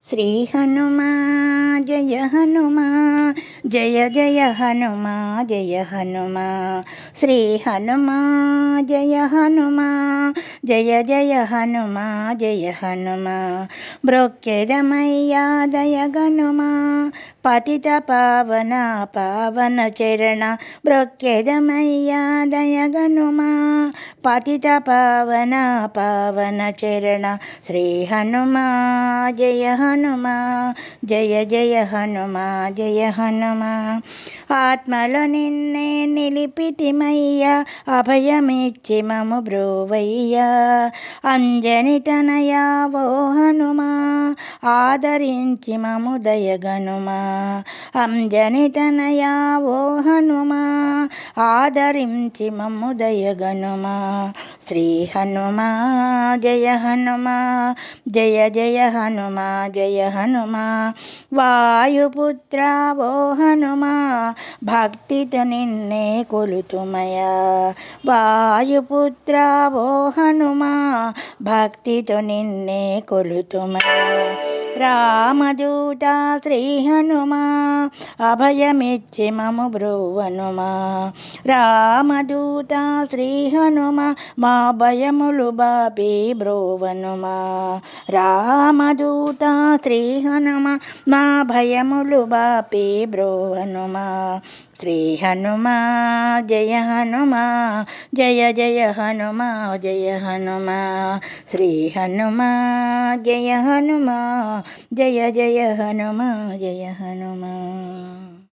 శ్రీ హనుమా జయ హనుమా జయ జయ హనుమా జయ హనుమా శ్రీ హనుమా జయ హనుమా జయ జయ హనుమా జయ హనుమా బ్రొక్కెదమయ్యా దయగనుమా పతిత పావన పావన చరణ బ్రొక్కెదమయ్యా దయగనుమా పతిత పావన పావన చరణ శ్రీ హనుమా జయ హనుమా జయ జయ హనుమా జయ హనుమా ఆత్మలో నిన్నే నిలిపితిమయ్యా అభయమిచ్చి మము బ్రోవయ్యా అంజని తనయా ఓ హనుమా ఆదరించి మము దయగనుమా అంజని తనయా ఓ హనుమా ఆదరించి మము దయగనుమా శ్రీ హనుమా జయ హనుమా జయ జయ హనుమా జయ హనుమా వాయుపుత్ర ఓ హనుమా భక్తితో నిన్నే కొలుతుమయా వాయుపుత్ర ఓ హనుమా భక్తితో నిన్నే కొలుతుమయా రామదూత శ్రీ హనుమా అభయమిచ్చి మము బ్రోవనుమా రామదూత శ్రీ హనుమా మా భయములు బాపి బ్రోవనుమా రామదూత శ్రీ హనుమా మా భయములు బాపి బ్రోవనుమా శ్రీ హనుమా జయ హనుమా జయ జయ హనుమా జయ హనుమా శ్రీ హనుమా జయ హనుమా జయ జయ హనుమా జయ హనుమా.